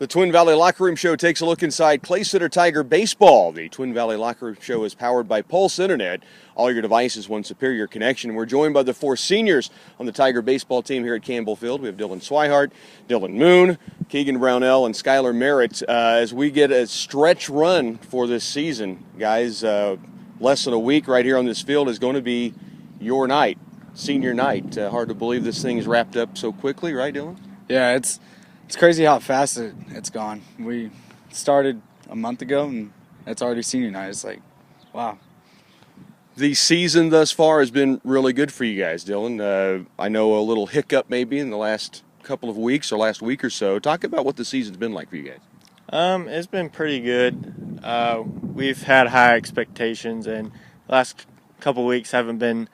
The Twin Valley Locker Room Show takes a look inside Clay Center Tiger baseball. The Twin Valley Locker Room Show is powered by Pulse Internet. All your devices, one superior connection. We're joined by the four seniors on the Tiger baseball team here at Campbell Field. We have Dylan Swihart, Dylan Moon, Keegan Brownell, and Skylar Merritt as we get a stretch run for this season. Guys, less than a week right here on this field is going to be your night, senior night. Hard to believe this thing is wrapped up so quickly, right, Dylan? Yeah, it's crazy how fast it's gone. We started a month ago, and it's already senior night. It's like, wow. The season thus far has been really good for you guys, Dylan. I know a little hiccup maybe in the last couple of weeks or last week or so. Talk about what the season's been like for you guys. It's been pretty good. We've had high expectations, and the last couple weeks haven't been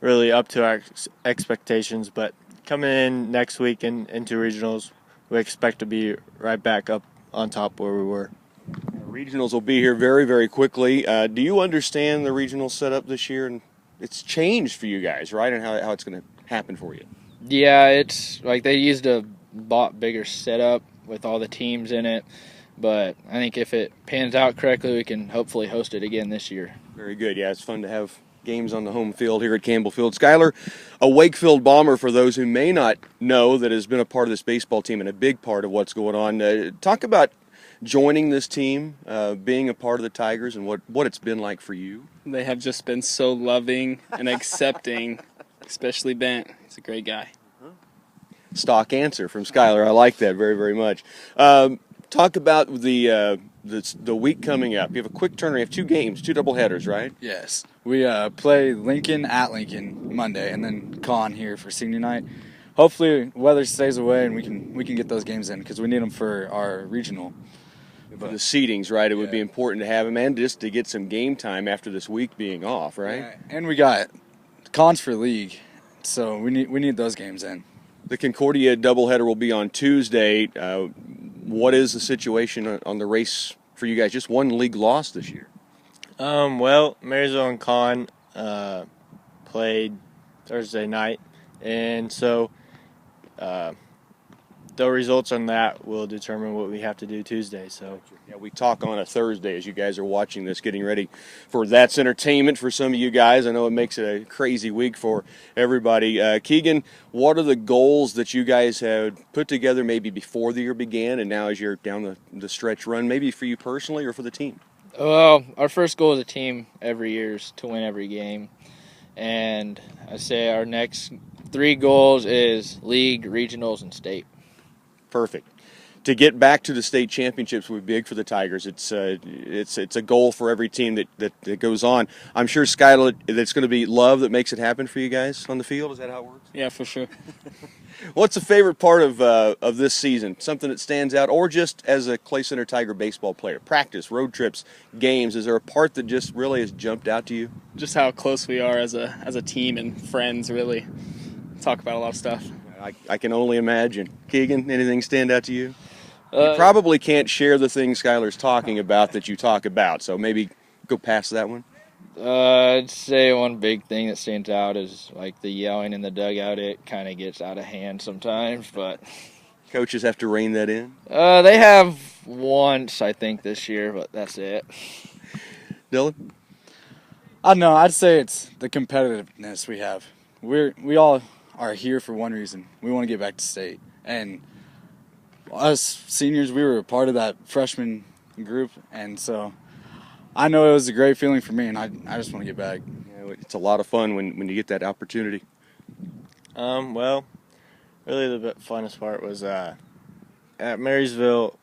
really up to our expectations, but coming in next week and into regionals, we expect to be right back up on top where we were. Regionals will be here very, very quickly. Do you understand the regional setup this year? And it's changed for you guys, right? And how it's going to happen for you? Yeah, it's like they used a lot bigger setup with all the teams in it. But I think if it pans out correctly, we can hopefully host it again this year. Very good. Yeah, it's fun to have games on the home field here at Campbell Field. Skylar, a Wakefield Bomber, for those who may not know, that has been a part of this baseball team and a big part of what's going on. Talk about joining this team, being a part of the Tigers, and what it's been like for you. They have just been so loving and accepting, especially Bent. He's a great guy. Stock answer from Skylar. I like that very, very much. Talk about the week coming up. You have a quick turnaround. You have two games, two doubleheaders, right? Yes. We play Lincoln at Lincoln Monday, and then Con here for senior night. Hopefully, weather stays away, and we can get those games in because we need them for our regional. For the seedings, right? It would be important to have them, and just to get some game time after this week being off, right? Yeah. And we got Cons for league, so we need those games in. The Concordia doubleheader will be on Tuesday. What is the situation on the race for you guys? Just one league loss this year. Well, Marysville and Con played Thursday night, and so the results on that will determine what we have to do Tuesday. So yeah, we talk on a Thursday as you guys are watching this, getting ready for That's Entertainment for some of you guys. I know it makes it a crazy week for everybody. Keegan, what are the goals that you guys have put together maybe before the year began and now as you're down the stretch run, maybe for you personally or for the team? Well, our first goal as a team every year is to win every game. And I say our next 3 goals is league, regionals, and state. Perfect. To get back to the state championships would be big for the Tigers. It's a goal for every team that goes on. I'm sure, Skylar, that's going to be love that makes it happen for you guys on the field. Is that how it works? Yeah, for sure. What's the favorite part of this season? Something that stands out, or just as a Clay Center Tiger baseball player? Practice, road trips, games. Is there a part that just really has jumped out to you? Just how close we are as a team and friends, really. Talk about a lot of stuff. I can only imagine. Keegan, anything stand out to you? You probably can't share the things Skylar's talking about that you talk about, so maybe go past that one. I'd say one big thing that stands out is like the yelling in the dugout. It kind of gets out of hand sometimes, but coaches have to rein that in. They have once, I think, this year, but that's it. Dylan? I don't know. I'd say it's the competitiveness we have. We all are here for one reason. We want to get back to state. And us seniors, we were a part of that freshman group, and so I know it was a great feeling for me, and I just want to get back. Yeah, it's a lot of fun when you get that opportunity. Well, really the funnest part was at Marysville,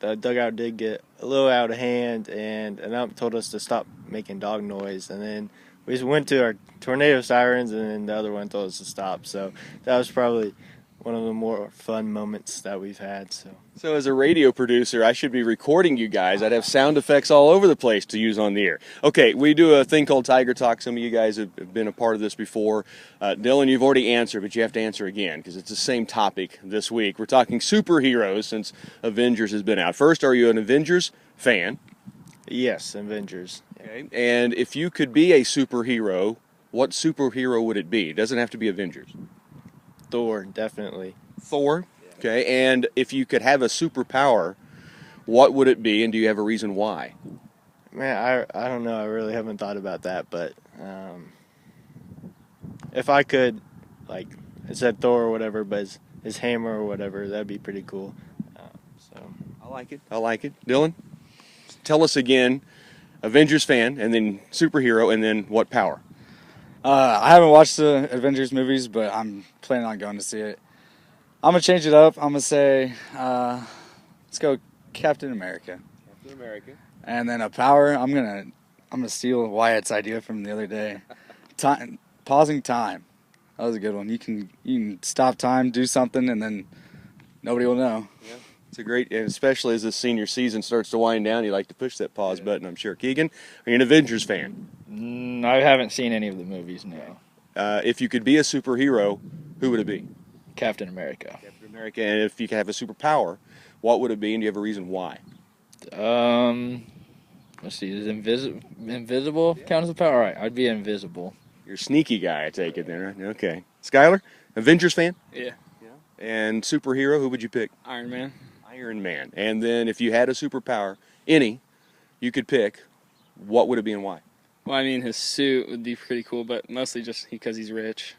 the dugout did get a little out of hand, and an ump told us to stop making dog noise, and then we just went to our tornado sirens, and then the other one told us to stop. So that was probably one of the more fun moments that we've had. So as a radio producer, I should be recording you guys. I'd have sound effects all over the place to use on the air. Okay, we do a thing called Tiger Talk. Some of you guys have been a part of this before. Dylan, you've already answered, but you have to answer again because it's the same topic this week. We're talking superheroes since Avengers has been out. First, are you an Avengers fan? Yes, Avengers. Okay. And if you could be a superhero, what superhero would it be? It doesn't have to be Avengers. Thor, definitely. Thor? Yeah. Okay, and if you could have a superpower, what would it be, and do you have a reason why? Man, I don't know. I really haven't thought about that, but if I could, like, it said Thor or whatever, but his hammer or whatever, that'd be pretty cool. So I like it. I like it. Dylan, tell us again, Avengers fan, and then superhero, and then what power? I haven't watched the Avengers movies, but I'm planning on going to see it. I'm gonna change it up. I'm gonna say, let's go Captain America. Captain America. And then a power. I'm gonna steal Wyatt's idea from the other day. Pausing time. That was a good one. You can stop time, do something, and then nobody will know. Yeah. It's a great, and especially as the senior season starts to wind down, you like to push that pause button, I'm sure. Keegan, are you an Avengers fan? I haven't seen any of the movies, no. If you could be a superhero, who would it be? Captain America. Captain America. And if you could have a superpower, what would it be, and do you have a reason why? Let's see, is invisible count as a power? All right, I'd be invisible. You're a sneaky guy, I take it then, right? Okay. Skylar, Avengers fan? Yeah. And superhero, who would you pick? Iron Man. Iron Man. And then if you had a superpower, any, you could pick, what would it be and why? Well, I mean, his suit would be pretty cool, but mostly just because he's rich.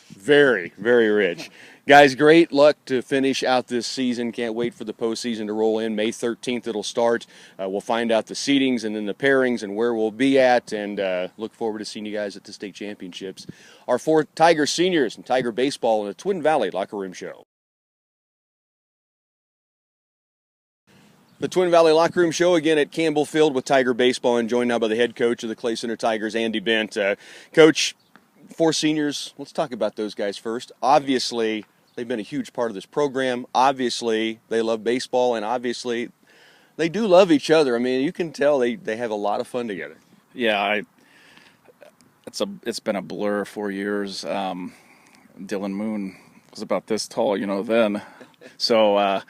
Very, very rich. Guys, great luck to finish out this season. Can't wait for the postseason to roll in. May 13th it'll start. We'll find out the seedings and then the pairings and where we'll be at, and look forward to seeing you guys at the state championships. Our 4 Tiger seniors and Tiger baseball in the Twin Valley Locker Room Show. The Twin Valley Locker Room Show again at Campbell Field with Tiger baseball, and joined now by the head coach of the Clay Center Tigers, Andy Bent. Coach, 4 seniors, let's talk about those guys first. Obviously, they've been a huge part of this program. Obviously, they love baseball, and obviously, they do love each other. I mean, you can tell they have a lot of fun together. Yeah, it's been a blur for years. Dylan Moon was about this tall, then. So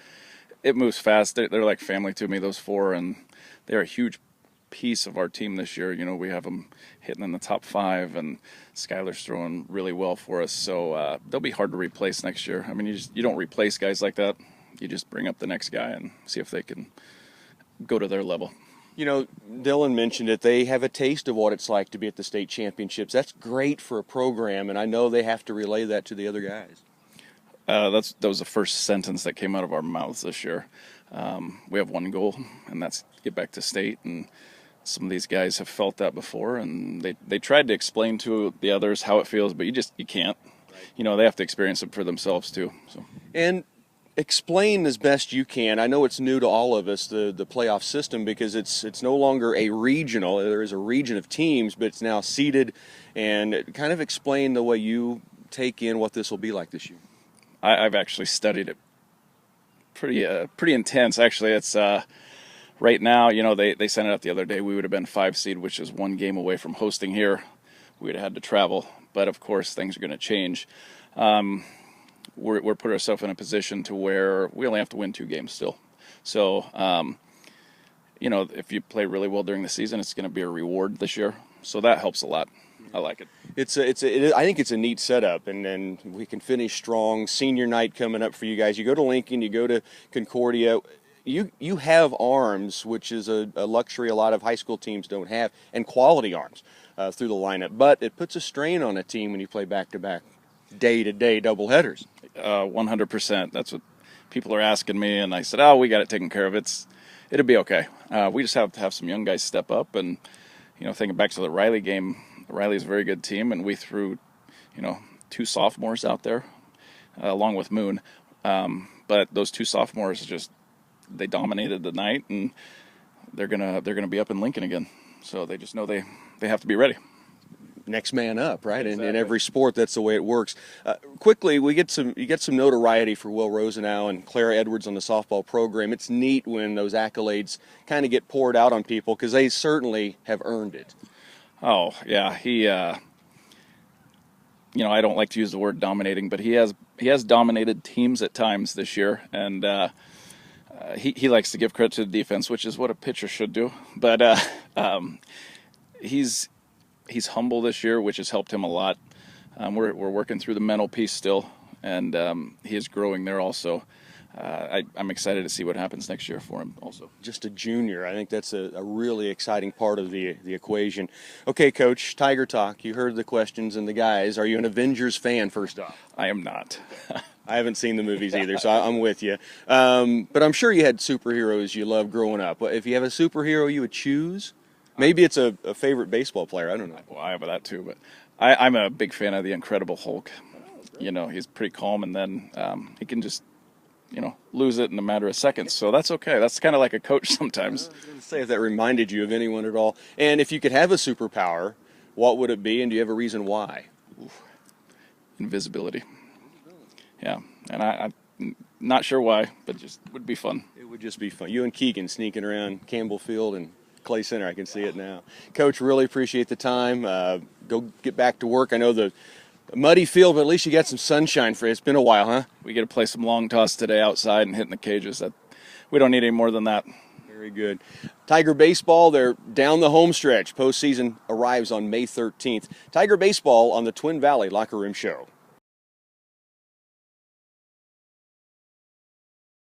it moves fast. They're like family to me, those 4, and they're a huge piece of our team this year. We have them hitting in the top 5, and Skylar's throwing really well for us. So they'll be hard to replace next year. I mean, you don't replace guys like that. You just bring up the next guy and see if they can go to their level. Dylan mentioned it. They have a taste of what it's like to be at the state championships. That's great for a program, and I know they have to relay that to the other guys. That was the first sentence that came out of our mouths this year. We have one goal, and that's get back to state. And some of these guys have felt that before, and they tried to explain to the others how it feels, but you can't. They have to experience it for themselves too. So. And explain as best you can. I know it's new to all of us, the playoff system, because it's no longer a regional. There is a region of teams, but it's now seeded. And kind of explain the way you take in what this will be like this year. I've actually studied it pretty intense. Actually, it's right now. They sent it out the other day. We would have been 5 seed, which is 1 game away from hosting here. We'd have had to travel, but of course things are going to change. We're put ourselves in a position to where we only have to win 2 games still. So, if you play really well during the season, it's going to be a reward this year. So that helps a lot. I like it. I think it's a neat setup, and then we can finish strong. Senior night coming up for you guys. You go to Lincoln, you go to Concordia. You have arms, which is a luxury a lot of high school teams don't have, and quality arms through the lineup. But it puts a strain on a team when you play back-to-back, day-to-day doubleheaders. 100%. That's what people are asking me, and I said, we got it taken care of. It'll be okay. We just have to have some young guys step up, and thinking back to the Riley game, Riley's a very good team, and we threw 2 sophomores out there along with Moon, but those 2 sophomores they dominated the night, and they're gonna be up in Lincoln again. So they just know they have to be ready. Next man up, right? Exactly. In every sport, that's the way it works. Quickly, you get some notoriety for Will Rosenau and Clara Edwards on the softball program. It's neat when those accolades kind of get poured out on people, because they certainly have earned it. Oh yeah, he. I don't like to use the word dominating, but he has dominated teams at times this year, and he likes to give credit to the defense, which is what a pitcher should do. But he's humble this year, which has helped him a lot. We're working through the mental piece still. and he is growing there also. I'm excited to see what happens next year for him also. Just a junior. I think that's a really exciting part of the equation. Okay, Coach, Tiger Talk. You heard the questions and the guys. Are you an Avengers fan, first off? I am not. I haven't seen the movies either, so I'm with you. But I'm sure you had superheroes you loved growing up. If you have a superhero you would choose, maybe it's a favorite baseball player. I don't know. Well, I have that too, but I'm a big fan of the Incredible Hulk. You know, he's pretty calm, and then he can just, lose it in a matter of seconds. So that's okay. That's kind of like a coach sometimes. I was going to say if that reminded you of anyone at all. And if you could have a superpower, what would it be, and do you have a reason why? Invisibility. Yeah, and I'm not sure why, but just would be fun. It would just be fun. You and Keegan sneaking around Campbell Field and Clay Center. I can see it now. Coach, really appreciate the time. Go get back to work. I know the muddy field, but at least you got some sunshine for you. It's been a while, huh? We get to play some long toss today outside and hitting the cages. We don't need any more than that. Very good. Tiger Baseball, they're down the home stretch. Postseason arrives on May 13th. Tiger Baseball on the Twin Valley Locker Room Show.